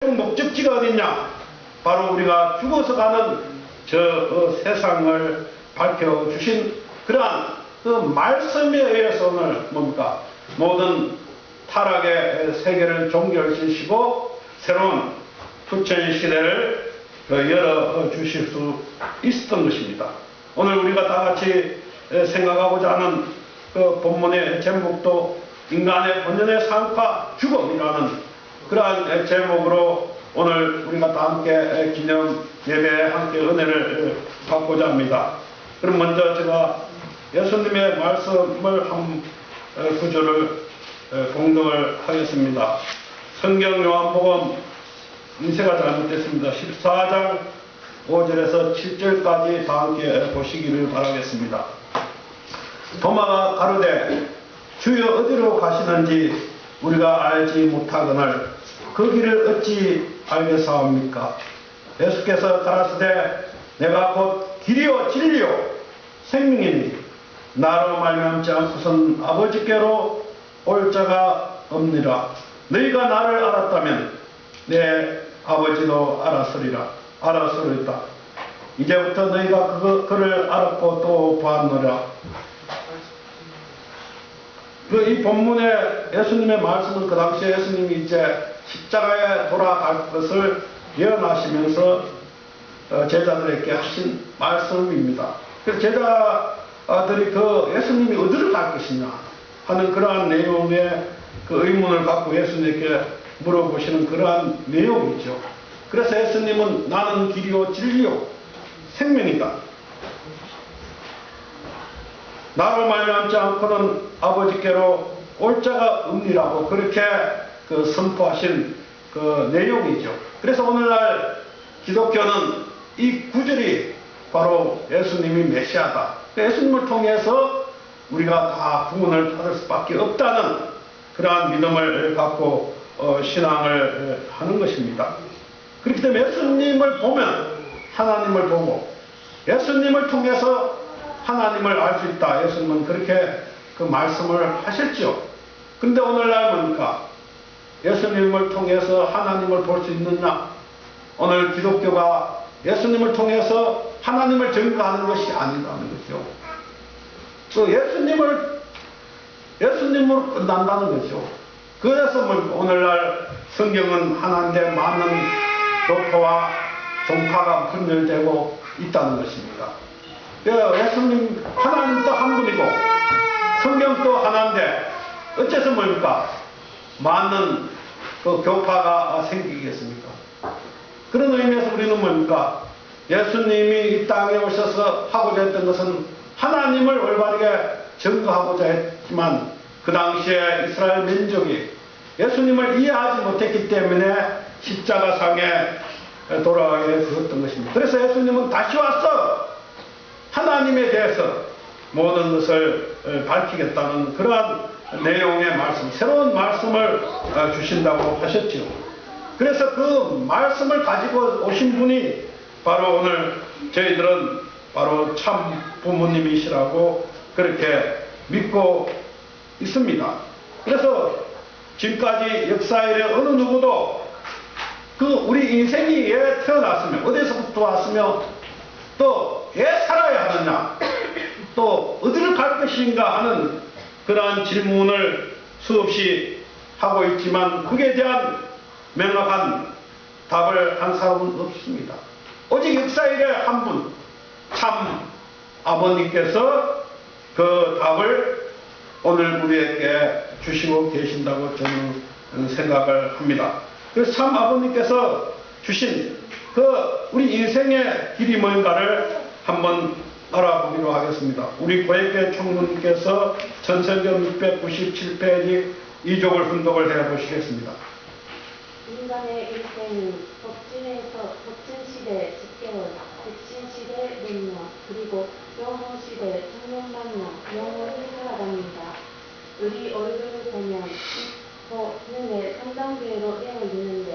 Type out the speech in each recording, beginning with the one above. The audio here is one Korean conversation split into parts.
목적지가 어딨냐? 바로 우리가 죽어서 가는 저 세상을 밝혀주신 그러한 그 말씀에 의해서 오늘 뭡니까? 모든 타락의 세계를 종결시키시고 새로운 후천 시대를 열어주실 수 있었던 것입니다. 오늘 우리가 다 같이 생각하고자 하는 그 본문의 제목도 인간의 본연의 삶과 죽음이라는 그러한 제목으로 오늘 우리가 다 함께 기념 예배에 함께 은혜를 받고자 합니다. 그럼 먼저 제가 예수님의 말씀을 한 구절을 공독을 하겠습니다. 성경 요한복음 인쇄가 잘못됐습니다. 14장 5절에서 7절까지 다 함께 보시기를 바라겠습니다. 도마가 가로되 주여 어디로 가시는지 우리가 알지 못하거늘 그 길을 어찌 알겠사옵니까? 예수께서 가라사대 내가 곧 길이요 진리요 생명이니 나로 말미암지 않고선 아버지께로 올 자가 없느니라. 너희가 나를 알았다면 내 아버지도 알았으리다. 이제부터 너희가 그를 알았고 또 보았노라. 이 본문의 예수님의 말씀은 그 당시에 예수님이 이제 십자가에 돌아갈 것을 예언하시면서 제자들에게 하신 말씀입니다. 그래서 제자들이 그 예수님이 어디를 갈 것이냐 하는 그러한 내용의 그 의문을 갖고 예수님께 물어보시는 그러한 내용이죠. 그래서 예수님은 나는 길이요 진리요 생명이다. 나로 말미암지 않고는 아버지께로 올 자가 없니라고 그렇게 선포하신 그 내용이죠. 그래서 오늘날 기독교는 이 구절이 바로 예수님이 메시아다. 예수님을 통해서 우리가 다 구원을 받을 수밖에 없다는 그러한 믿음을 갖고 신앙을 하는 것입니다. 그렇기 때문에 예수님을 보면 하나님을 보고 예수님을 통해서 하나님을 알 수 있다. 예수님은 그렇게 그 말씀을 하셨죠. 그런데 오늘날 뭡니까? 예수님을 통해서 하나님을 볼 수 있느냐? 오늘 기독교가 예수님을 통해서 하나님을 증거하는 것이 아니라는 거죠. 또 예수님으로 끝난다는 거죠. 그래서 오늘날 성경은 하나님의 많은 교파와 종파가 분열되고 있다는 것입니다. 예수님 하나님도 한 분이고 성경도 하나인데 어째서 뭡니까? 많은 그 교파가 생기겠습니까? 그런 의미에서 우리는 뭡니까? 예수님이 이 땅에 오셔서 하고자 했던 것은 하나님을 올바르게 증거하고자 했지만 그 당시에 이스라엘 민족이 예수님을 이해하지 못했기 때문에 십자가상에 돌아가게 되었던 것입니다. 그래서 예수님은 다시 와서 하나님에 대해서 모든 것을 밝히겠다는 그러한 내용의 말씀, 새로운 말씀을 주신다고 하셨죠. 그래서 그 말씀을 가지고 오신 분이 바로 오늘 저희들은 바로 참 부모님이시라고 그렇게 믿고 있습니다. 그래서 지금까지 역사에 어느 누구도 그 우리 인생이 왜 태어났으며 어디서부터 왔으며 또 왜 살아야 하느냐 또 어디를 갈 것인가 하는 그러한 질문을 수없이 하고 있지만 그에 대한 명확한 답을 한 사람은 없습니다. 오직 역사일에 한 분 참 아버님께서 그 답을 오늘 우리에게 주시고 계신다고 저는 생각을 합니다. 그래서 참 아버님께서 주신 그 우리 인생의 길이 뭔가를 한번 알아보기로 하겠습니다. 우리 고액계 총무님께서 전설경 697페이지 2쪽을 훈독을 해보시겠습니다. 인간의 일생은 법진시대 10개월, 백신시대 몇 년, 그리고 영혼시대 천년만년 영원히 살아갑니다. 우리 얼굴을 보면 눈에 3단계로 되어지는데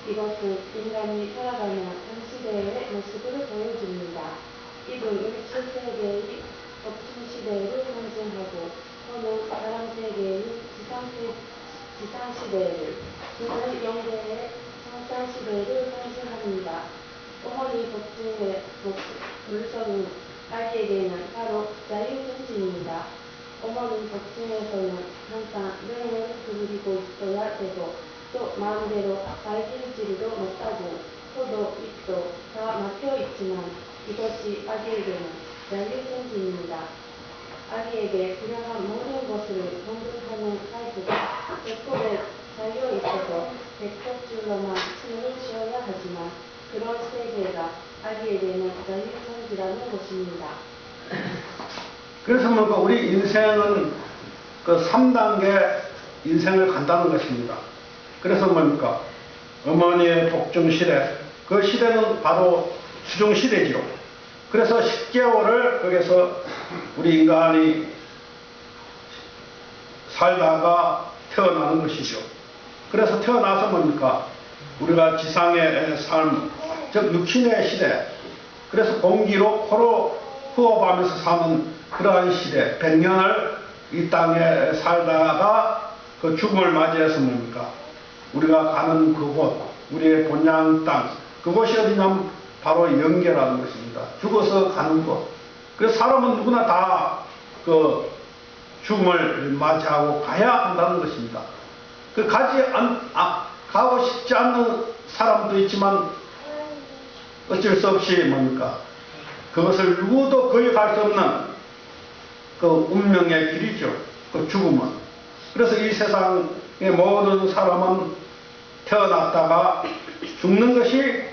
이것은 인간이 살아가는 한 시대의 모습을 보여줍니다. 이는 우리 7세계의 법진시대를 상징하고 또는 사람세계의 지상시대를 주는 영계의 성장시대를 상징합니다. 어머니 복중의 물성은 아기에게는 바로 자유정신입니다. 어머니 복중에서는 항상 명을 두드리고 있어야 되고 또 마음대로 발길질도 못하고 코도 입도 다 막혀 있지만 이것이 아기에게는 자유정신입니다. 아기에게 필요한 모든 것을 공급하는 파이프가 배꼽에 달려 있어서 배꼽줄로만 숨을 쉬어야 하지만 그런 세계가 아기에게는 자유정신이라는 것입니다. 그래서 뭔가 우리 인생은 그 3단계 인생을 간다는 것입니다. 그래서 뭡니까? 어머니의 복중 시대, 그 시대는 바로 수중 시대지요. 그래서 10개월을 거기서 우리 인간이 살다가 태어나는 것이죠. 그래서 태어나서 뭡니까? 우리가 지상의 삶, 즉 육신의 시대, 그래서 공기로 코로 호흡하면서 사는 그러한 시대, 100년을 이 땅에 살다가 그 죽음을 맞이해서 뭡니까? 우리가 가는 그곳, 우리의 본향 땅, 그곳이 어디냐면 바로 영계라는 것입니다. 죽어서 가는 곳. 그래서 사람은 누구나 다 그 죽음을 맞이하고 가야 한다는 것입니다. 그 가고 싶지 않는 사람도 있지만 어쩔 수 없이 뭡니까? 그것을 누구도 거의 갈 수 없는 그 운명의 길이죠. 그 죽음은. 그래서 이 세상의 모든 사람은 태어났다가 죽는 것이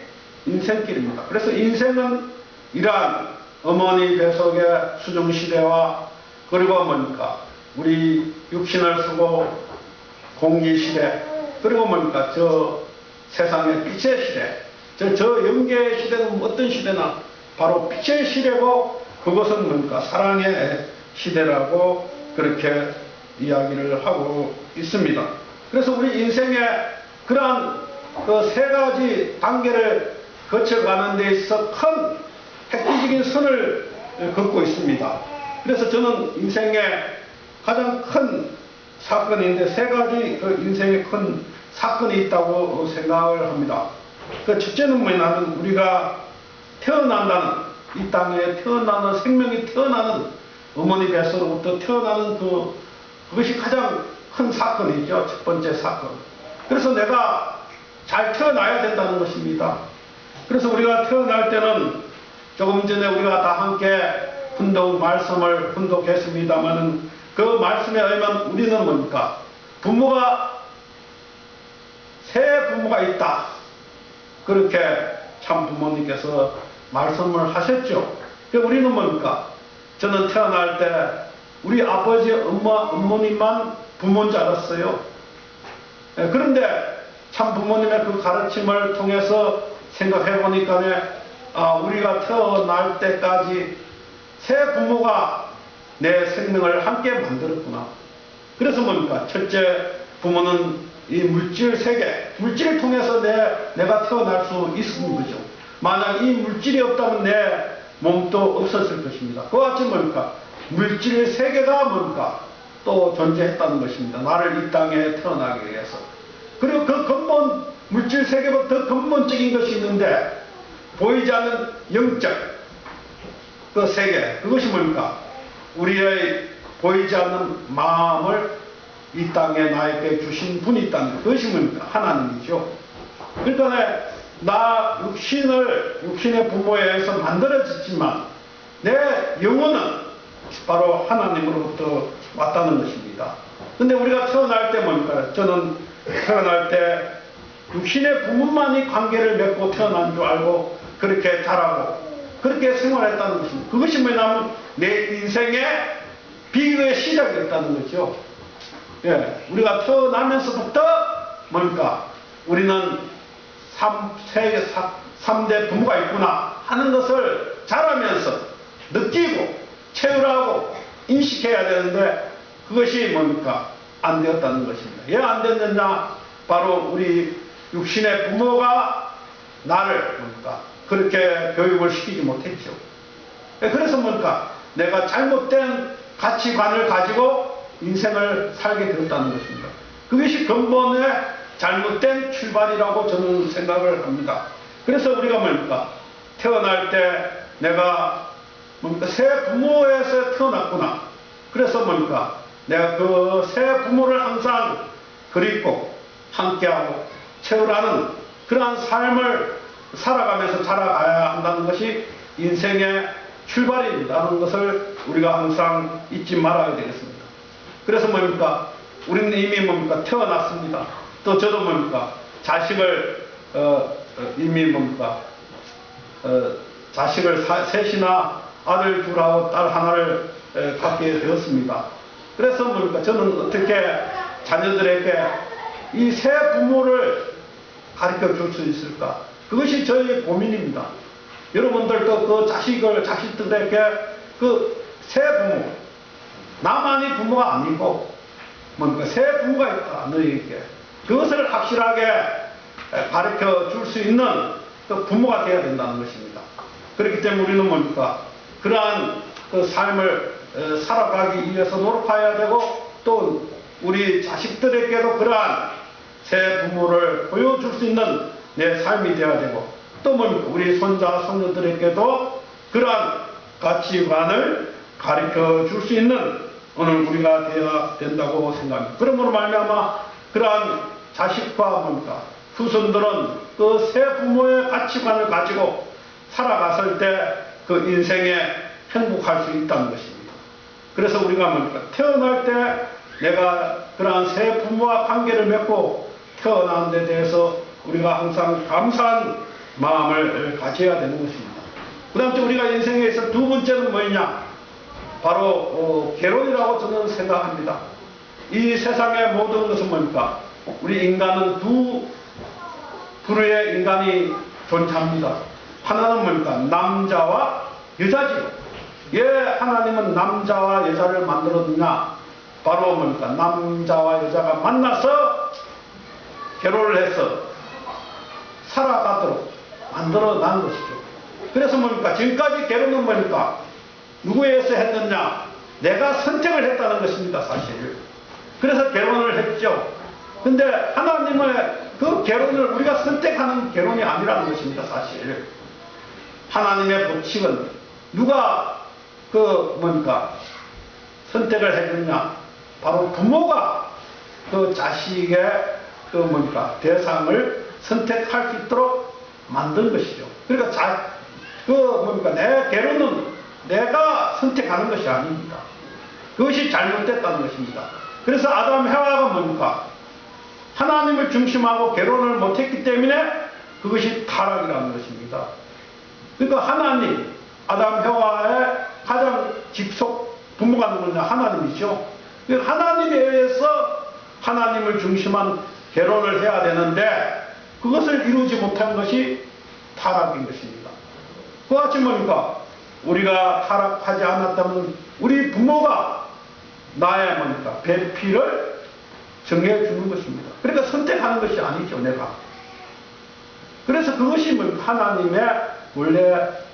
인생길입니다. 그래서 인생은 이러한 어머니 뱃속의 수중시대와 그리고 뭡니까? 우리 육신을 쓰고 공기시대, 그리고 뭡니까? 저 세상의 빛의 시대, 저 영계의 시대는 어떤 시대나 바로 빛의 시대고 그것은 뭡니까? 사랑의 시대라고 그렇게 이야기를 하고 있습니다. 그래서 우리 인생의 그러한 그 3가지 단계를 거쳐가는 데 있어서 큰 획기적인 선을 긋고 있습니다. 그래서 저는 인생의 가장 큰 사건인데 3가지 그 인생의 큰 사건이 있다고 생각을 합니다. 그 첫째는 뭐냐면 우리가 태어난다는, 이 땅에 태어나는, 생명이 태어나는, 어머니 뱃속으로부터 태어나는 그것이 가장 큰 사건이죠. 첫 번째 사건. 그래서 내가 잘 태어나야 된다는 것입니다. 그래서 우리가 태어날 때는 조금 전에 우리가 다 함께 말씀을 훈독했습니다마는 그 말씀에 의하면 우리는 뭡니까? 새 부모가 있다. 그렇게 참 부모님께서 말씀을 하셨죠. 우리는 뭡니까? 저는 태어날 때 우리 아버지, 어머님만 부모인 줄 알았어요. 그런데 참 부모님의 그 가르침을 통해서 생각해 보니까 우리가 태어날 때까지 새 부모가 내 생명을 함께 만들었구나. 그래서 뭡니까? 첫째 부모는 이 물질 세계, 물질을 통해서 내가 태어날 수 있는 거죠. 만약 이 물질이 없다면 내 몸도 없었을 것입니다. 그와 같이 뭡니까? 물질 세계가 뭡니까? 또 존재했다는 것입니다. 나를 이 땅에 태어나기 위해서. 그리고 그 근본, 물질 세계보다 더 근본적인 것이 있는데 보이지 않는 영적 그 세계, 그것이 뭡니까? 우리의 보이지 않는 마음을 이 땅에 나에게 주신 분이 있다는 것. 그것이 뭡니까? 하나님이죠. 그러니까 나 육신의 부모에 의해서 만들어졌지만 내 영혼은 바로 하나님으로부터 왔다는 것입니다. 근데 우리가 태어날 때 뭡니까? 저는 태어날 때 육신의 부모만이 관계를 맺고 태어난 줄 알고 그렇게 자라고 그렇게 생활했다는 것입니다. 그것이 뭐냐면 내 인생의 비극의 시작이었다는 거죠. 예, 우리가 태어나면서부터 뭡니까? 우리는 3대 부모가 있구나 하는 것을 자라면서 느끼고 체험하고 인식해야 되는데 그것이 뭡니까? 안 되었다는 것입니다. 왜 안 됐느냐? 바로 우리 육신의 부모가 나를 뭡니까? 그렇게 교육을 시키지 못했죠. 그래서 뭡니까? 내가 잘못된 가치관을 가지고 인생을 살게 되었다는 것입니다. 그것이 근본의 잘못된 출발이라고 저는 생각을 합니다. 그래서 우리가 뭡니까? 태어날 때 내가 뭡니까? 새 부모에서 태어났구나. 그래서 뭡니까? 내가 그 새 부모를 항상 그립고 함께하고 채우라는 그러한 삶을 살아가면서 자라가야 한다는 것이 인생의 출발이라는 것을 우리가 항상 잊지 말아야 되겠습니다. 그래서 뭡니까? 우리는 이미 뭡니까? 태어났습니다. 또 저도 뭡니까? 자식을 이미 뭡니까? 자식을 셋이나 아들 둘하고 딸 하나를 갖게 되었습니다. 그래서 뭡니까? 저는 어떻게 자녀들에게 이 새 부모를 가르쳐 줄 수 있을까? 그것이 저의 고민입니다. 여러분들도 그 자식들에게 그 새 부모, 나만이 부모가 아니고 뭡니까? 새 부모가 있다, 너희에게. 그것을 확실하게 가르쳐 줄 수 있는 그 부모가 되어야 된다는 것입니다. 그렇기 때문에 우리는 뭡니까? 그러한 그 삶을 살아가기 위해서 노력해야 되고, 또 우리 자식들에게도 그러한 새 부모를 보여줄 수 있는 내 삶이 되어야 되고, 또 뭡니까? 우리 손자, 손녀들에게도 그러한 가치관을 가르쳐 줄 수 있는 오늘 우리가 되어야 된다고 생각합니다. 그러므로 말미암아 그러한 자식과 뭡니까? 후손들은 그 새 부모의 가치관을 가지고 살아갔을 때 그 인생에 행복할 수 있다는 것입니다. 그래서 우리가 뭡니까? 태어날 때 내가 그러한 새 부모와 관계를 맺고 태어난 데 대해서 우리가 항상 감사한 마음을 가져야 되는 것입니다. 그 다음에 우리가 인생에 있어 두 번째는 뭐냐? 바로 결혼이라고 저는 생각합니다. 이 세상의 모든 것은 뭡니까? 우리 인간은 두 부류의 인간이 존재합니다. 하나는 뭡니까? 남자와 여자지요. 왜 하나님은 남자와 여자를 만들었느냐? 바로 뭡니까? 남자와 여자가 만나서 결혼을 해서 살아가도록 만들어 난 것이죠. 그래서 뭡니까? 지금까지 결혼은 뭡니까? 누구에 의해서 했느냐? 내가 선택을 했다는 것입니다, 사실. 그래서 결혼을 했죠. 근데 하나님의 그 결혼을 우리가 선택하는 결혼이 아니라는 것입니다, 사실. 하나님의 법칙은 누가 선택을 해주느냐? 바로 부모가 그 자식의 대상을 선택할 수 있도록 만든 것이죠. 그러니까 내 결혼은 내가 선택하는 것이 아닙니다. 그것이 잘못됐다는 것입니다. 그래서 아담 해와가 하나님을 중심하고 결혼을 못했기 때문에 그것이 타락이라는 것입니다. 그러니까 하나님, 아담 해와의 가장 직속 부모가 누구냐? 하나님이죠. 하나님에 의해서 하나님을 중심한 결혼을 해야 되는데 그것을 이루지 못한 것이 타락인 것입니다. 그와 같이 우리가 타락하지 않았다면 우리 부모가 나의 배필을 정해주는 것입니다. 그러니까 선택하는 것이 아니죠, 내가. 그래서 그것이 하나님의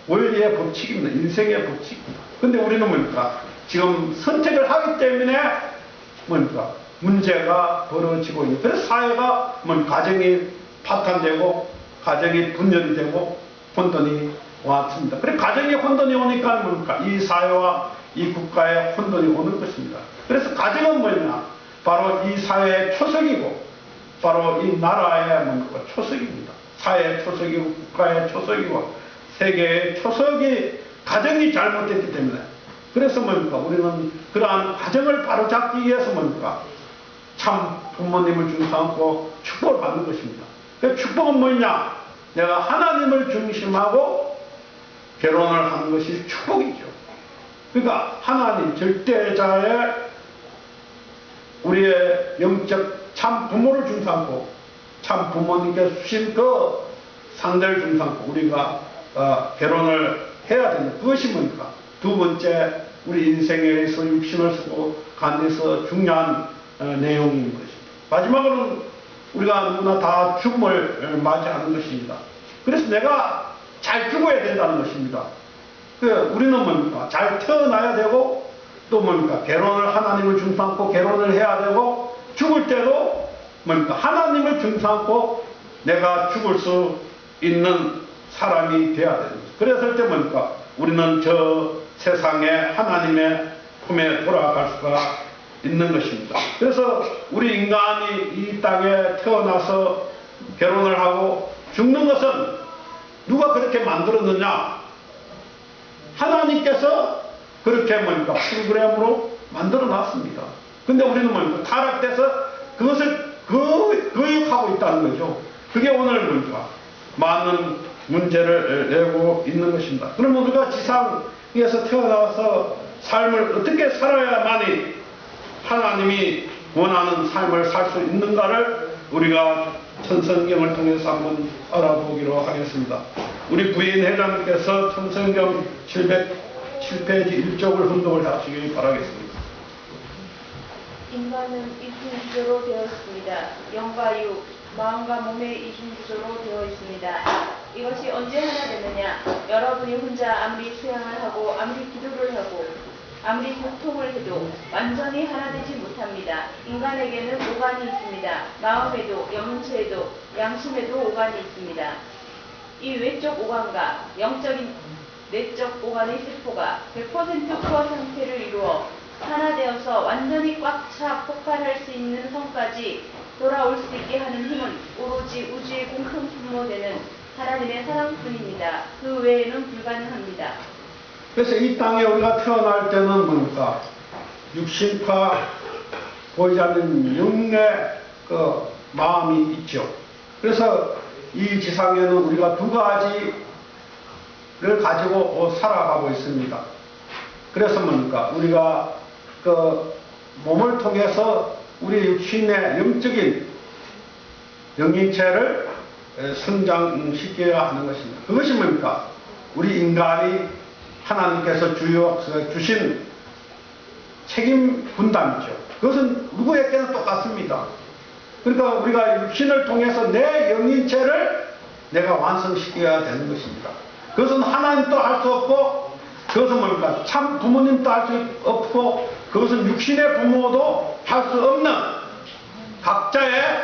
원리의 법칙입니다. 인생의 법칙입니다. 근데 우리는 지금 선택을 하기 때문에 문제가 벌어지고 있는. 그래서 사회가 가정이 파탄되고 가정이 분열이 되고 혼돈이 왔습니다. 그래서 가정에 혼돈이 오니까 이 사회와 이 국가에 혼돈이 오는 것입니다. 그래서 가정은 뭐냐? 바로 이 사회의 초석이고 바로 이 나라의 초석입니다. 사회의 초석이고 국가의 초석이고 세계의 초석이 가정이 잘못됐기 때문에. 그래서 우리는 그러한 가정을 바로잡기 위해서 참 부모님을 중심하고 축복을 받는 것입니다. 그 축복은 뭐냐? 내가 하나님을 중심하고 결혼을 하는 것이 축복이죠. 그러니까 하나님 절대자의 우리의 영적 참 부모를 중심하고 참 부모님께서 주신 그 상대를 중심하고 우리가 결혼을 해야 된다. 그것이 뭡니까? 두 번째 우리 인생에서 육신을 쓰고 간에서 중요한 내용인 것입니다. 마지막으로는 우리가 누구나 다 죽음을 맞이하는 것입니다. 그래서 내가 잘 죽어야 된다는 것입니다. 우리는 잘 태어나야 되고 또 결혼을 하나님을 중심하고 결혼을 해야 되고 죽을 때도 뭡니까? 하나님을 중심하고 내가 죽을 수 있는 사람이 되어야 되는 거죠. 그랬을 때 뭡니까? 우리는 저 세상에 하나님의 품에 돌아갈 수가 있는 것입니다. 그래서 우리 인간이 이 땅에 태어나서 결혼을 하고 죽는 것은 누가 그렇게 만들었느냐? 하나님께서 그렇게 뭡니까? 프로그램으로 만들어 놨습니다. 근데 우리는 뭡니까? 타락돼서 그것을 거역하고 있다는 거죠. 그게 오늘 뭡니까? 많은 문제를 내고 있는 것입니다. 그러면 우리가 지상에서 태어나서 삶을 어떻게 살아야만이 하나님이 원하는 삶을 살 수 있는가를 우리가 천성경을 통해서 한번 알아보기로 하겠습니다. 우리 부인 회장님께서 천성경 707페이지 1쪽을 훈독을 하시기 바라겠습니다. 인간은 이중구조로 되어 있습니다. 영과 육, 마음과 몸의 이중구조로 되어 있습니다. 이것이 언제 하나 되느냐? 여러분이 혼자 아무리 수양을 하고 아무리 기도를 하고 아무리 고통을 해도 완전히 하나 되지 못합니다. 인간에게는 오간이 있습니다. 마음에도 영체에도 양심에도 오간이 있습니다. 이 외적 오간과 영적인 내적 오간의 세포가 100% 투하 상태를 이루어 하나 되어서 완전히 꽉 차 폭발할 수 있는 선까지 돌아올 수 있게 하는 힘은 오로지 우주의 공통 분모되는 하나님의 사랑뿐입니다. 그 외에는 불가능합니다. 그래서 이 땅에 우리가 태어날 때는 뭡니까? 육신과 보이지 않는 영의 그 마음이 있죠. 그래서 이 지상에는 우리가 두 가지를 가지고 살아가고 있습니다. 그래서 뭡니까? 우리가 그 몸을 통해서 우리 육신의 영적인 영인체를 성장시켜야 하는 것입니다. 그것이 뭡니까? 우리 인간이 하나님께서 주신 책임 분담이죠. 그것은 누구에게나 똑같습니다. 그러니까 우리가 육신을 통해서 내 영인체를 내가 완성시켜야 되는 것입니다. 그것은 하나님도 할 수 없고, 그것은 뭡니까? 참 부모님도 할 수 없고, 그것은 육신의 부모도 할 수 없는 각자의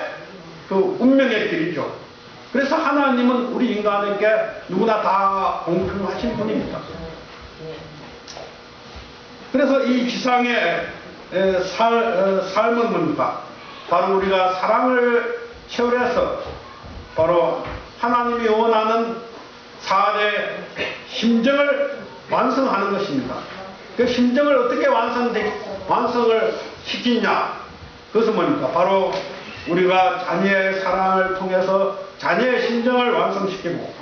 그 운명의 길이죠. 그래서 하나님은 우리 인간에게 누구나 다 공평하신 분입니다. 그래서 이 지상의 삶은 뭡니까? 바로 우리가 사랑을 채울해서 바로 하나님이 원하는 사람의 심정을 완성하는 것입니다. 그 심정을 어떻게 완성을 시키냐? 그것은 뭡니까? 바로 우리가 자녀의 사랑을 통해서 자녀의 심정을 완성시키고,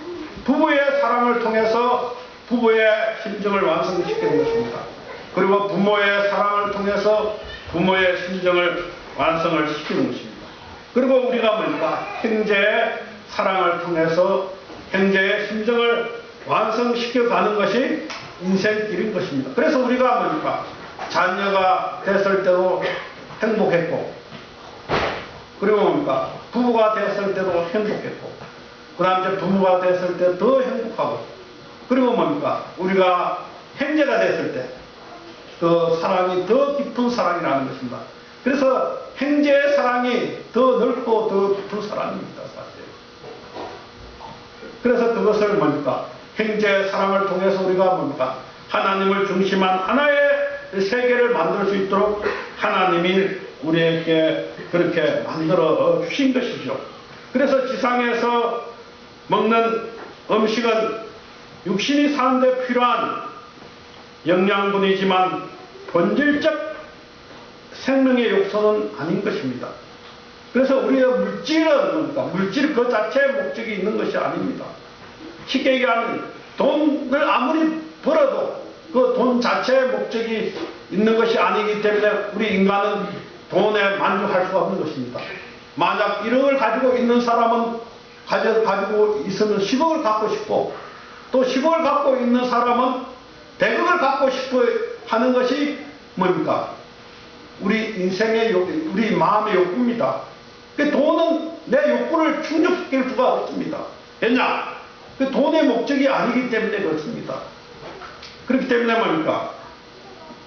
부부의 사랑을 통해서 부부의 심정을 완성시키는 것입니다. 그리고 부모의 사랑을 통해서 부모의 심정을 완성을 시키는 것입니다. 그리고 우리가 뭡니까? 형제의 사랑을 통해서 형제의 심정을 완성시켜가는 것이 인생길인 것입니다. 그래서 우리가 뭡니까? 자녀가 됐을 때도 행복했고, 그리고 뭡니까? 부부가 됐을 때도 행복했고, 그 다음 이제 부모가 됐을 때 더 행복하고, 그리고 뭡니까? 우리가 형제가 됐을 때 그 사랑이 더 깊은 사랑이라는 것입니다. 그래서 형제의 사랑이 더 넓고 더 깊은 사랑입니다, 사실. 그래서 그것을 뭡니까? 형제의 사랑을 통해서 우리가 뭡니까? 하나님을 중심한 하나의 세계를 만들 수 있도록 하나님이 우리에게 그렇게 만들어 주신 것이죠. 그래서 지상에서 먹는 음식은 육신이 사는데 필요한 영양분이지만 본질적 생명의 욕소는 아닌 것입니다. 그래서 우리의 물질은 뭡니까? 물질 그 자체의 목적이 있는 것이 아닙니다. 쉽게 얘기하면 돈을 아무리 벌어도 그 돈 자체의 목적이 있는 것이 아니기 때문에 우리 인간은 돈에 만족할 수가 없는 것입니다. 만약 1억을 가지고 있는 사람은 가지고 있으면 10억을 갖고 싶고, 또 10억을 갖고 있는 사람은 100억을 갖고 싶어 하는 것이 뭡니까? 우리 인생의 우리 마음의 욕구입니다. 그 돈은 내 욕구를 충족시킬 수가 없습니다. 왜냐? 그 돈의 목적이 아니기 때문에 그렇습니다. 그렇기 때문에 뭡니까?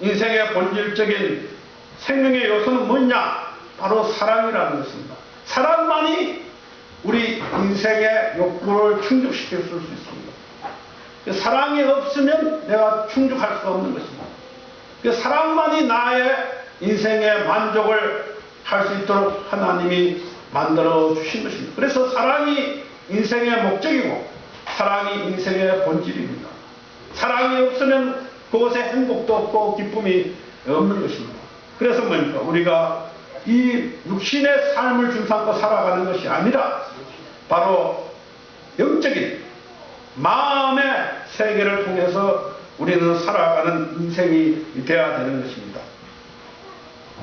인생의 본질적인 생명의 요소는 뭐냐? 바로 사랑이라는 것입니다. 사랑만이 우리 인생의 욕구를 충족시킬 수 있습니다. 사랑이 없으면 내가 충족할 수 없는 것입니다. 사랑만이 나의 인생의 만족을 할 수 있도록 하나님이 만들어 주신 것입니다. 그래서 사랑이 인생의 목적이고 사랑이 인생의 본질입니다. 사랑이 없으면 그곳에 행복도 없고 기쁨이 없는 것입니다. 그래서 뭡니까? 우리가 이 육신의 삶을 중심으로 살아가는 것이 아니라 바로 영적인 마음의 세계를 통해서 우리는 살아가는 인생이 되어야 되는 것입니다.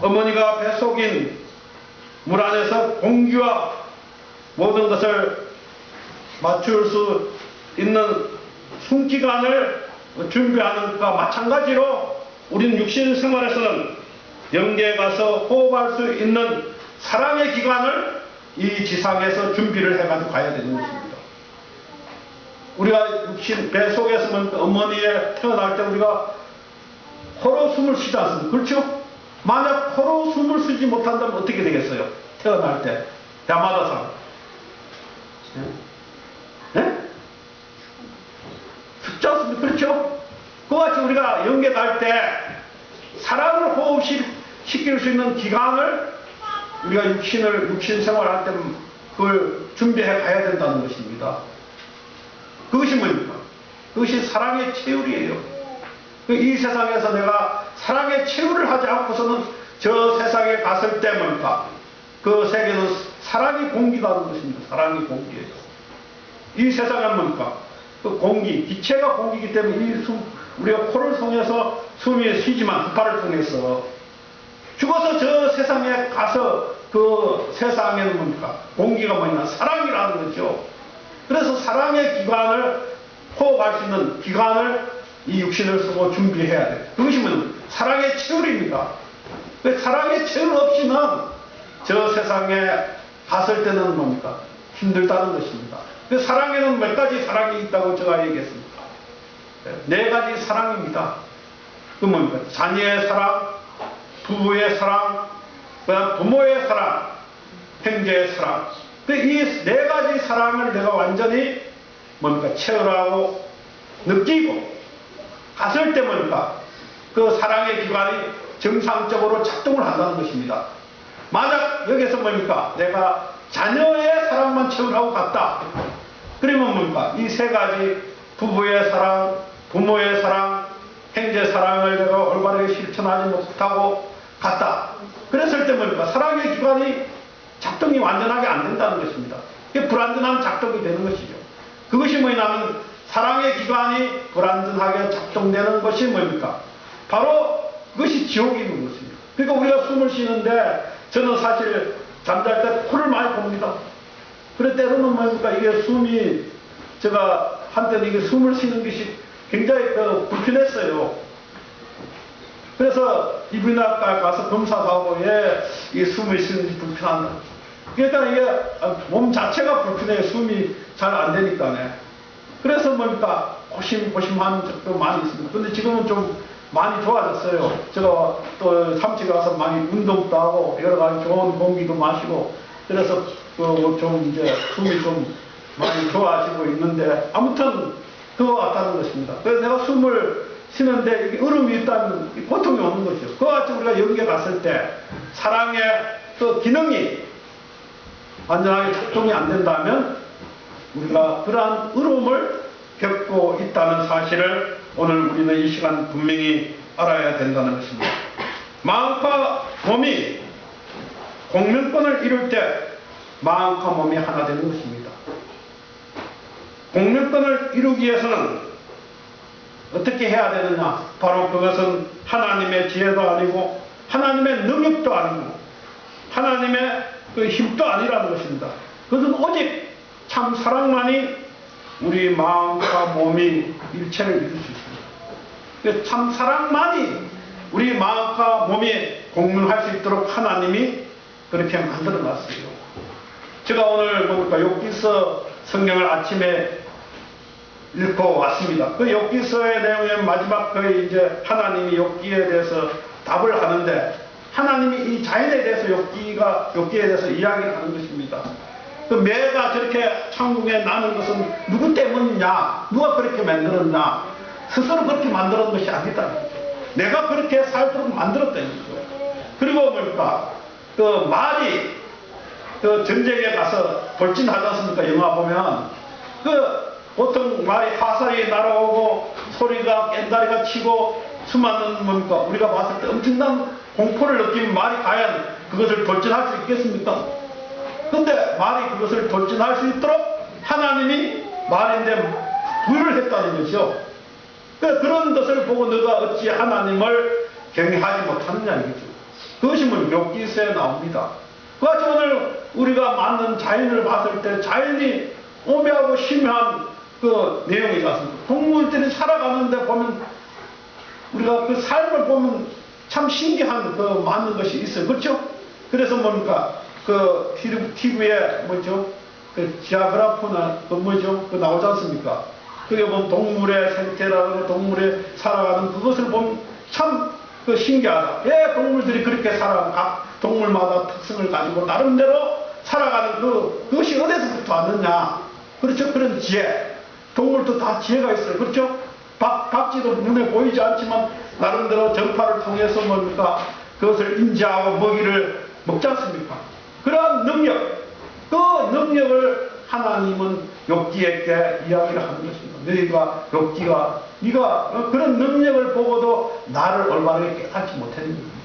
어머니가 뱃속인 물 안에서 공기와 모든 것을 맞출 수 있는 숨기관을 준비하는 것과 마찬가지로 우리는 육신 생활에서는 영계에 가서 호흡할 수 있는 사랑의 기관을 이 지상에서 준비를 해가지고 가야 되는 것입니다. 우리가 육신 배 속에서는 어머니에 태어날 때 우리가 코로 숨을 쉬지 않습니까? 그렇죠? 만약 코로 숨을 쉬지 못한다면 어떻게 되겠어요? 태어날 때 야마다상 죽지 않습니까? 그렇죠? 그와 같이 우리가 영계 갈 때 사랑을 호흡시킬 수 있는 기간을 우리가 육신 생활할 때 그걸 준비해 가야 된다는 것입니다. 그것이 뭡니까? 그것이 사랑의 체휼이에요. 이 세상에서 내가 사랑의 체휼을 하지 않고서는 저 세상에 갔을 때 뭡니까? 그 세계는 사랑이 공기라는 것입니다. 사랑이 공기예요. 이 세상은 뭡니까? 그 공기, 기체가 공기이기 때문에 이 우리가 코를 통해서 숨이 쉬지만 흑파를 통해서 죽어서 저 세상에 가서 그 세상에는 뭡니까? 공기가 뭐냐? 사랑이라는 거죠. 그래서 사랑의 기관을 호흡할 수 있는 기관을 이 육신을 쓰고 준비해야 돼요. 그것이 뭐냐면 사랑의 체휼입니다. 사랑의 체휼 없이는 저 세상에 갔을 때는 뭡니까? 힘들다는 것입니다. 사랑에는 몇 가지 사랑이 있다고 제가 얘기했습니다. 네 가지 사랑입니다. 그 뭡니까? 자녀의 사랑, 부부의 사랑, 그다음 부모의 사랑, 형제의 사랑. 이 네 가지 사랑을 내가 완전히 뭡니까? 체험하고 느끼고 갔을 때 뭡니까? 그 사랑의 기관이 정상적으로 작동을 한다는 것입니다. 만약 여기서 뭡니까? 내가 자녀의 사랑만 체험하고 갔다. 그러면 뭡니까? 이 세 가지 부부의 사랑, 부모의 사랑, 형제 사랑을 내가 올바르게 실천하지 못하고 갔다. 그랬을 때 뭡니까? 사랑의 기관이 작동이 완전하게 안 된다는 것입니다. 이게 불완전한 작동이 되는 것이죠. 그것이 뭐냐면 사랑의 기관이 불완전하게 작동되는 것이 뭡니까? 바로 그것이 지옥이 있는 것입니다. 그러니까 우리가 숨을 쉬는데 저는 사실 잠잘 때 코를 많이 봅니다. 그럴 때로는 뭡니까? 이게 숨이 제가 한때는 이게 숨을 쉬는 것이 굉장히 불편했어요. 그래서 이비인후과 가서 검사도 하고 이 숨을 쉬는 게 불편한다. 그러니까 이게 몸 자체가 불편해요. 숨이 잘 안 되니까네. 그래서 뭡니까? 고심한 적도 많이 있습니다. 근데 지금은 좀 많이 좋아졌어요. 제가 또 삼척에 가서 많이 운동도 하고 여러 가지 좋은 공기도 마시고 그래서 좀 이제 숨이 좀 많이 좋아지고 있는데 아무튼 그와 같다는 것입니다. 그래서 내가 숨을 쉬는데 이게 얼음이 있다면 고통이 오는 거죠. 그와 같이 우리가 영계 갔을 때 사랑의 그 기능이 완전하게 작동이 안 된다면 우리가 그러한 어려움을 겪고 있다는 사실을 오늘 우리는 이 시간 분명히 알아야 된다는 것입니다. 마음과 몸이 공명권을 이룰 때 마음과 몸이 하나 되는 것입니다. 공명권을 이루기 위해서는 어떻게 해야 되느냐? 바로 그것은 하나님의 지혜도 아니고 하나님의 능력도 아니고 하나님의 그 힘도 아니라는 것입니다. 그것은 오직 참 사랑만이 우리 마음과 몸이 일체를 이룰 수 있습니다. 참 사랑만이 우리 마음과 몸이 공명할 수 있도록 하나님이 그렇게 만들어 놨어요. 제가 오늘 보니까 욥기서 성경을 아침에 읽고 왔습니다. 그 욥기서의 내용의 마지막 거의 이제 하나님이 욥기에 대해서 답을 하는데 하나님이 이 자연에 대해서 욥기에 대해서 이야기를 하는 것입니다. 그 매가 저렇게 천국에 나는 것은 누구 때문이냐? 누가 그렇게 만들었냐? 스스로 그렇게 만들었던 것이 아니다. 내가 그렇게 살도록 만들었다는 거죠. 그리고 뭡니까? 그 말이 그 전쟁에 가서 돌진하지 않습니까? 영화 보면 그 보통 말이 화살이 날아오고 소리가 깬다리가 치고 수많은 뭡니까? 우리가 봤을 때 엄청난 공포를 느낀 말이 과연 그것을 돌진할 수 있겠습니까? 근데 말이 그것을 돌진할 수 있도록 하나님이 말인데 부여를 했다는 것이죠. 그런 것을 보고 너가 어찌 하나님을 경외하지 못하느냐 이거죠. 그것이 욥기서에 나옵니다. 그같이 오늘 우리가 만든 자연을 봤을 때 자연이 오묘하고 심오한 그 내용이 같습니다. 동물들이 살아가는데 보면 우리가 그 삶을 보면 참 신기한 그 많은 것이 있어요. 그렇죠? 그래서 뭡니까? 그 TV에 뭐죠? 그 지하그라프나 그 뭐죠? 그 나오지 않습니까? 그게 보면 동물의 생태라든가 동물의 살아가는 그것을 보면 참 그 신기하다. 왜 동물들이 그렇게 살아가는 각 동물마다 특성을 가지고 나름대로 살아가는 그것이 어디서부터 왔느냐? 그렇죠? 그런 지혜. 동물도 다 지혜가 있어요. 그렇죠? 박쥐도 눈에 보이지 않지만 나름대로 전파를 통해서 뭡니까? 그것을 인지하고 먹이를 먹지 않습니까? 그러한 능력, 그 능력을 하나님은 욥기에게 이야기를 하는 것입니다. 너희가 욥기가 네가 그런 능력을 보고도 나를 올바르게 깨닫지 못했는 겁니다.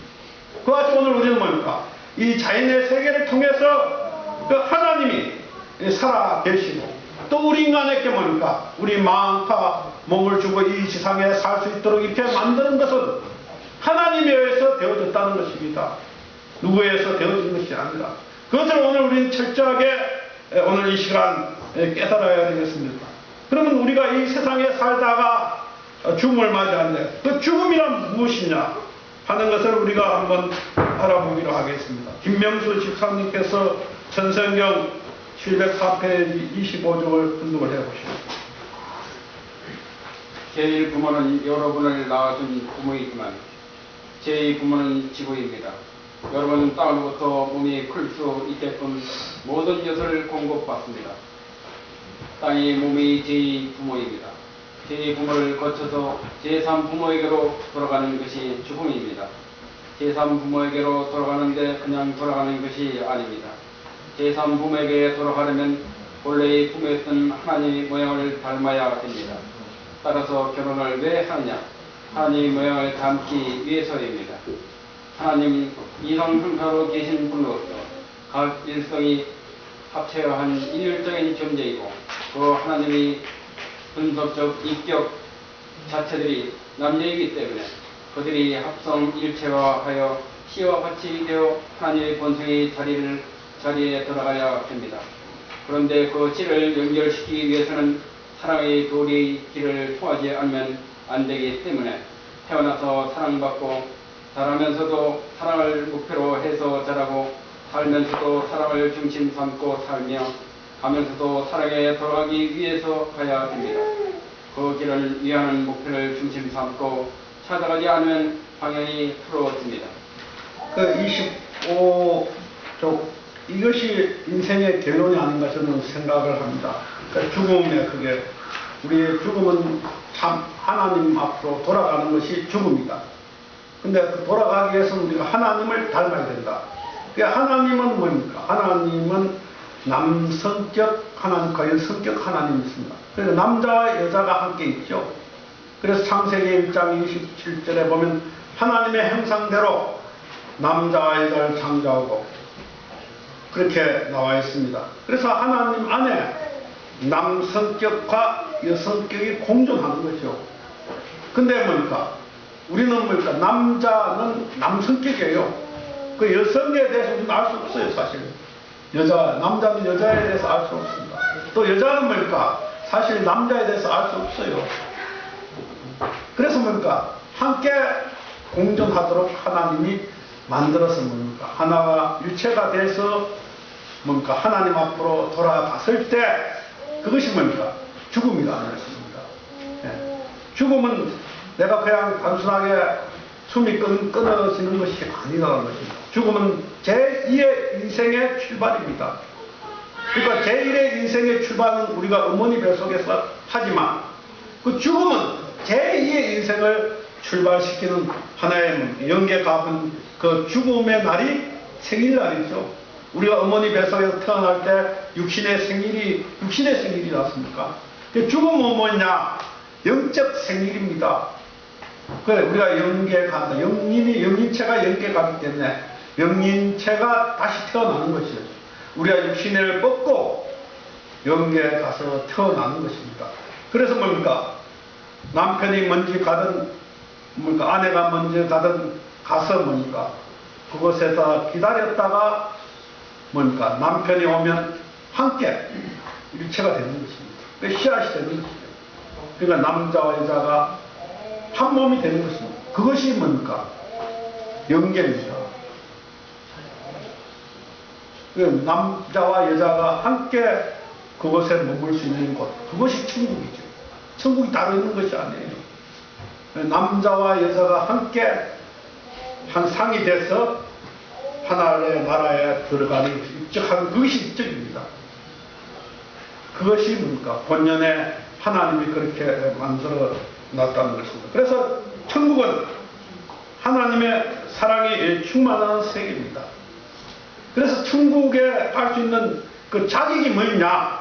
그같이 오늘 우리는 뭡니까? 이 자연의 세계를 통해서 그 하나님이 살아 계시고 또 우리 인간에게 뭡니까? 우리 마음과 몸을 주고 이 지상에 살 수 있도록 이렇게 만드는 것은 하나님에 의해서 되어졌다는 것입니다. 누구에 의해서 되어진 것이 아니라 그것을 오늘 우리는 철저하게 오늘 이 시간 깨달아야 되겠습니다. 그러면 우리가 이 세상에 살다가 죽음을 맞이하는데 그 죽음이란 무엇이냐 하는 것을 우리가 한번 알아보기로 하겠습니다. 김명수 집사님께서 천성경 704페이지 25쪽을 분석을 해보시죠. 제1 부모는 여러분을 낳아준 부모이지만 제2 부모는 지구입니다. 여러분은 땅으로부터 몸이 클 수 있게끔 모든 것을 공급받습니다. 땅이 몸이 제2 부모입니다. 제2 부모를 거쳐서 제3 부모에게로 돌아가는 것이 죽음입니다. 제3 부모에게로 돌아가는데 그냥 돌아가는 것이 아닙니다. 제3 부모에게 돌아가려면 본래의 부모였던 하나님의 모양을 닮아야 됩니다. 따라서 결혼을 왜 하느냐? 하나님의 모양을 닮기 위해서입니다. 하나님 이성 형사로 계신 분으로서 각 일성이 합쳐야 한 일률적인 존재이고 그 하나님의 분석적 인격 자체들이 남녀이기 때문에 그들이 합성 일체화하여 씨와 같이 되어 하나님의 본성의 자리에 들어가야 됩니다. 그런데 그 씨를 연결시키기 위해서는 사랑의 도리의 길을 통하지 않으면 안 되기 때문에 태어나서 사랑받고 자라면서도 사랑을 목표로 해서 자라고 살면서도 사랑을 중심 삼고 살며 가면서도 사랑에 돌아가기 위해서 가야 됩니다. 그 길을 위하는 목표를 중심 삼고 찾아가지 않으면 방향이 틀어집니다. 그 25쪽 이것이 인생의 결론이 아닌가 저는 생각을 합니다. 그 죽음의 그게 우리의 죽음은 참 하나님 앞으로 돌아가는 것이 죽음이다. 근데 그 돌아가기 위해서는 우리가 하나님을 닮아야 된다. 하나님은 뭡니까? 하나님은 남성격 하나님과 여성격 하나님이 있습니다. 그래서 남자와 여자가 함께 있죠. 그래서 창세기 1장 27절에 보면 하나님의 형상대로 남자와 여자를 창조하고 그렇게 나와 있습니다. 그래서 하나님 안에 남성격과 여성격이 공존하는 거죠. 근데 뭡니까? 우리는 뭡니까? 남자는 남성격이에요. 그 여성에 대해서 우리는 알 수 없어요, 사실. 남자는 여자에 대해서 알 수 없습니다. 또 여자는 뭡니까? 사실 남자에 대해서 알 수 없어요. 그래서 뭡니까? 함께 공존하도록 하나님이 만들어서 뭡니까? 하나가 일체가 돼서 뭡니까? 하나님 앞으로 돌아갔을 때 그것이 뭡니까? 죽음이라는 것입니다. 예. 죽음은 내가 그냥 단순하게 숨이 끊어지는 것이 아니라는 것입니다. 죽음은 제2의 인생의 출발입니다. 그러니까 제1의 인생의 출발은 우리가 어머니 뱃속에서 하지만 그 죽음은 제2의 인생을 출발시키는 하나의 영계 가분 그 죽음의 날이 생일날이죠. 우리가 어머니 뱃속에서 태어날 때 육신의 생일이 났습니까? 죽음은 뭐냐? 영적 생일입니다. 그래, 우리가 영계에 간다. 영린체가 영계에 가기 때문에 영린체가 다시 태어나는 것이죠. 우리가 육신을 벗고 영계에 가서 태어나는 것입니다. 그래서 뭡니까? 남편이 먼저 가든, 뭡니까? 아내가 먼저 가든 가서 뭡니까? 그곳에서 기다렸다가 뭡니까? 남편이 오면 함께 일체가 되는 것입니다. 그 씨앗이 되는 것입니다. 그러니까 남자와 여자가 한 몸이 되는 것입니다. 그것이 뭡니까? 영계입니다. 남자와 여자가 함께 그곳에 머물 수 있는 곳, 그것이 천국이죠. 천국이 따로 있는 것이 아니에요. 남자와 여자가 함께 한 상이 돼서 하나의 나라에 들어가는 것이 입적하는 그것이 입적입니다. 그것이 뭡니까? 본연의 하나님이 그렇게 만들어 놨다는 것입니다. 그래서 천국은 하나님의 사랑이 충만한 세계입니다. 그래서 천국에 갈 수 있는 그 자격이 뭐냐?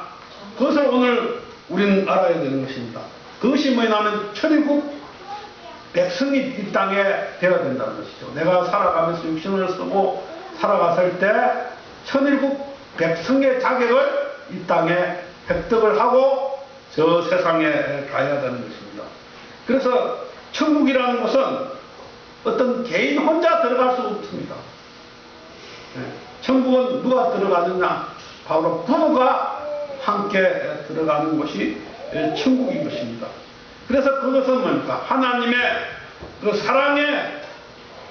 그것을 오늘 우리는 알아야 되는 것입니다. 그것이 뭐냐면 천국 백성이 이 땅에 되어야 된다는 것이죠. 내가 살아가면서 육신을 쓰고 살아갔을 때 천일국 백성의 자격을 이 땅에 획득을 하고 저 세상에 가야 되는 것입니다. 그래서 천국이라는 것은 어떤 개인 혼자 들어갈 수 없습니다. 천국은 누가 들어가느냐? 바로 부부가 함께 들어가는 것이 천국인 것입니다. 그래서 그것은 뭡니까? 하나님의 그 사랑의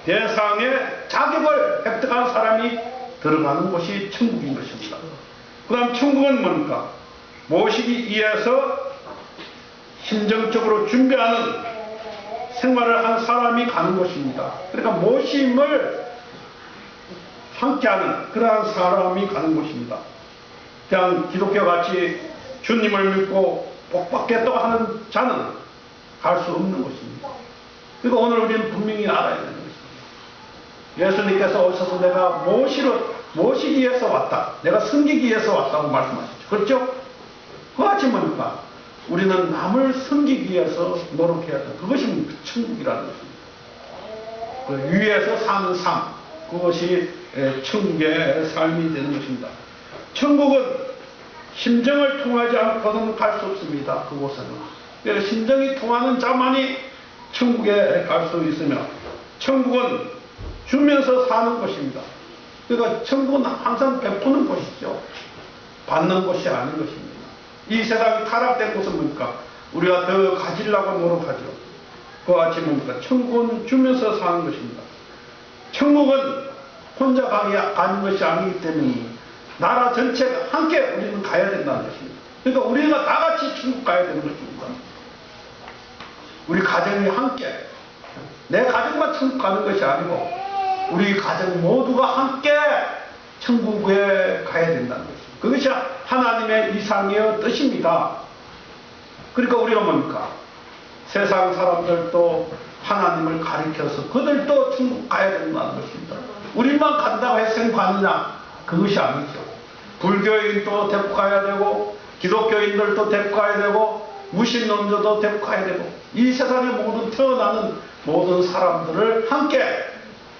대상의 자격을 획득한 사람이 들어가는 곳이 천국인 것입니다. 그 다음 천국은 뭡니까? 모시기 위해서 심정적으로 준비하는 생활을 한 사람이 가는 곳입니다. 그러니까 모심을 함께하는 그러한 사람이 가는 곳입니다. 그냥 기독교같이 주님을 믿고 복받겠다고 하는 자는 갈 수 없는 것입니다. 그러니까 오늘 우리는 분명히 알아야 되는 것입니다. 예수님께서 오셔서 내가 모시기 위해서 왔다. 내가 섬기기 위해서 왔다고 말씀하셨죠. 그렇죠? 그같이 뭡니까? 우리는 남을 섬기기 위해서 노력해야 된다. 그것이 천국이라는 것입니다. 그 위에서 사는 삶, 그것이 천국의 삶이 되는 것입니다. 천국은 심정을 통하지 않고는 갈 수 없습니다. 그곳에는. 그래서 심정이 통하는 자만이 천국에 갈 수 있으며, 천국은 주면서 사는 것입니다. 그러니까 천국은 항상 베푸는 곳이죠. 받는 곳이 아닌 것입니다. 이 세상이 타락된 곳은 뭡니까? 우리가 더 가지려고 노력하죠. 그와 같이 뭡니까? 천국은 주면서 사는 것입니다. 천국은 혼자 가는 것이 아니기 때문에 나라 전체가 함께 우리는 가야 된다는 것입니다. 그러니까 우리가 다 같이 천국 가야 되는 것입니다. 우리 가정이 함께, 내 가정만 천국 가는 것이 아니고 우리 가정 모두가 함께 천국에 가야 된다는 것입니다. 그것이 하나님의 이상의 뜻입니다. 그러니까 우리가 뭡니까? 세상 사람들도 하나님을 가리켜서 그들도 천국 가야 된다는 것입니다. 우리만 간다고 해서 가느냐? 그것이 아니죠. 불교인도 데리고 가야 되고, 기독교인들도 데리고 가야 되고, 무신론자도 데리고 가야 되고, 이 세상에 모든 태어나는 모든 사람들을 함께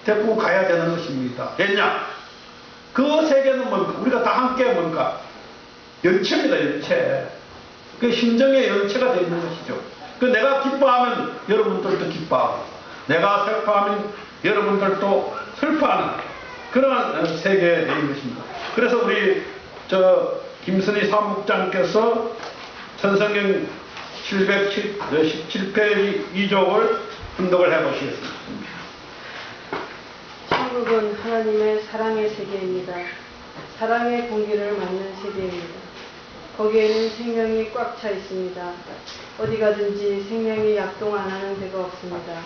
데리고 가야 되는 것입니다. 왜냐? 그 세계는 뭡니까? 우리가 다 함께 뭡니까? 연체입니다, 연체. 그 심정의 연체가 되어 있는 것이죠. 그 내가 기뻐하면 여러분들도 기뻐하고, 내가 슬퍼하면 여러분들도 슬퍼하는 그런 세계에 있는 것입니다. 그래서 우리 김선희 사무국장께서 천성경 717페이지 2쪽을 분독을 해보시겠습니다. 천국은 하나님의 사랑의 세계입니다. 사랑의 공기를 맡는 세계입니다. 거기에는 생명이 꽉 차 있습니다. 어디 가든지 생명이 약동 안 하는 데가 없습니다.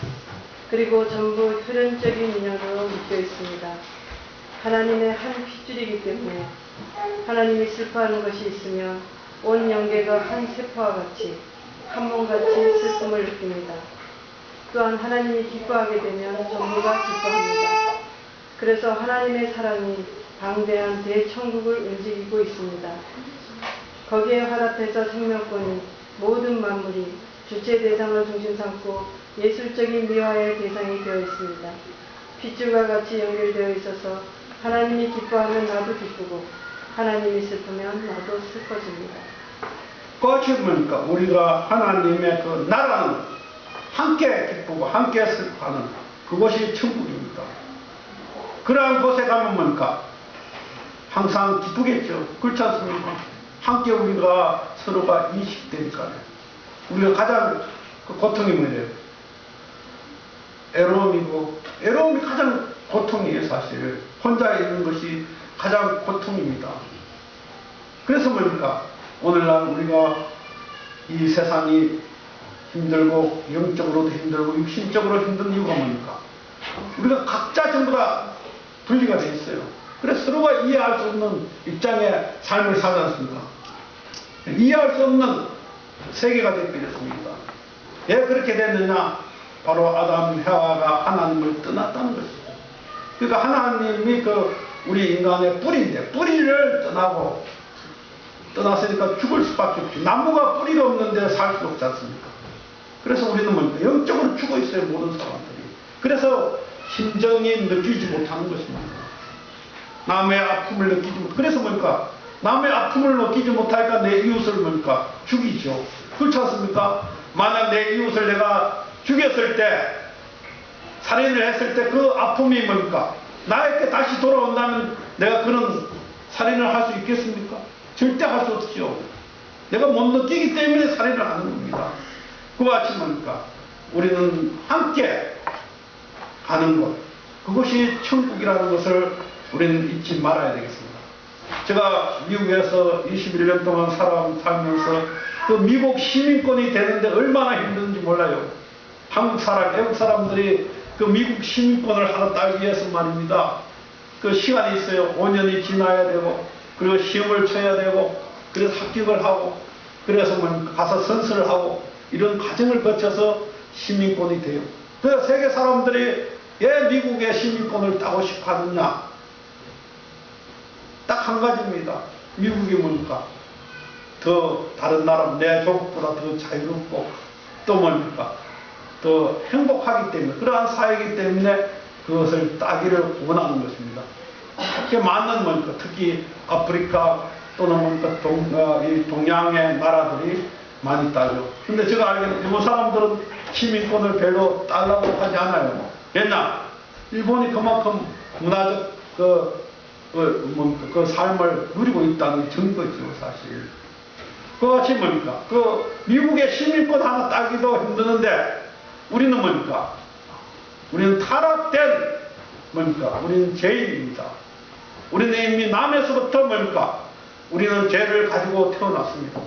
그리고 전부 혈연적인 인연으로 묶여 있습니다. 하나님의 한 핏줄이기 때문에 하나님이 슬퍼하는 것이 있으면 온 영계가 한 세포와 같이 한 몸같이 슬픔을 느낍니다. 또한 하나님이 기뻐하게 되면 전부가 기뻐합니다. 그래서 하나님의 사랑이 방대한 대천국을 움직이고 있습니다. 거기에 화답해서 생명권이 모든 만물이 주체 대상을 중심 삼고 예술적인 미화의 대상이 되어 있습니다. 핏줄과 같이 연결되어 있어서 하나님이 기뻐하면 나도 기쁘고 하나님이 슬프면 나도 슬퍼집니다. 그것이 뭡니까? 우리가 하나님의 그 나라는 함께 기쁘고 함께 슬퍼하는 그것이 천국입니다. 그러한 곳에 가면 뭡니까? 항상 기쁘겠죠. 그렇지 않습니까? 함께 우리가 서로가 인식되니까요. 우리가 가장 그 고통이 뭐예요? 애로움이고, 애로움이 가장 고통이에요, 사실. 혼자 있는 것이 가장 고통입니다. 그래서 뭡니까? 오늘날 우리가 이 세상이 힘들고, 영적으로도 힘들고, 육신적으로 힘든 이유가 뭡니까? 우리가 각자 전부 다 분리가 돼 있어요. 그래서 서로가 이해할 수 없는 입장의 삶을 살지 않습니까? 이해할 수 없는 세계가 되어버렸습니다. 왜 그렇게 됐느냐? 바로 아담, 해와가 하나님을 떠났다는 것이죠. 그러니까 하나님이 그 우리 인간의 뿌리인데, 뿌리를 떠났으니까 죽을 수밖에 없죠. 나무가 뿌리가 없는데 살 수 없지 않습니까? 그래서 우리는 뭡니까? 영적으로 죽어 있어요, 모든 사람들이. 그래서 심정이 느끼지 못하는 것입니다. 남의 아픔을 느끼지 못, 그래서 뭡니까? 남의 아픔을 느끼지 못하니까 내 이웃을 뭡니까? 죽이죠. 그렇지 않습니까? 만약 내 이웃을 내가 죽였을 때, 살인을 했을 때 그 아픔이 뭡니까? 나에게 다시 돌아온다면 내가 그런 살인을 할 수 있겠습니까? 절대 할 수 없죠. 내가 못 느끼기 때문에 살인을 하는 겁니다. 그와 같이 뭡니까? 우리는 함께 가는 것, 그것이 천국이라는 것을 우리는 잊지 말아야 되겠습니다. 제가 미국에서 21년 동안 살면서 그 미국 시민권이 되는데 얼마나 힘든지 몰라요. 한국 사람, 외국 사람들이 그 미국 시민권을 하나 따기 위해서 말입니다. 그 시간이 있어요. 5년이 지나야 되고, 그리고 시험을 쳐야 되고, 그래서 합격을 하고, 그래서 가서 선서를 하고, 이런 과정을 거쳐서 시민권이 돼요. 그래서 세계 사람들이 왜 미국의 시민권을 따고 싶어 하느냐? 딱 한 가지입니다. 미국이 뭡니까? 더 다른 나라, 내 조국보다 더 자유롭고, 또 뭡니까? 더 행복하기 때문에, 그러한 사회이기 때문에 그것을 따기를 원하는 것입니다. 그게 맞는 뭡니까? 특히 아프리카 또는 뭡니까? 동양의 나라들이 많이 따죠. 근데 제가 알기로는 일본 사람들은 시민권을 별로 따려고 하지 않아요. 왜냐? 일본이 그만큼 문화적 그 삶을 누리고 있다는 증거죠, 사실. 그것이 뭡니까? 그 미국의 시민권 하나 따기도 힘드는데 우리는 뭡니까? 우리는 타락된 뭡니까? 우리는 죄인입니다. 우리는 이미 남에서부터 뭡니까? 우리는 죄를 가지고 태어났습니다.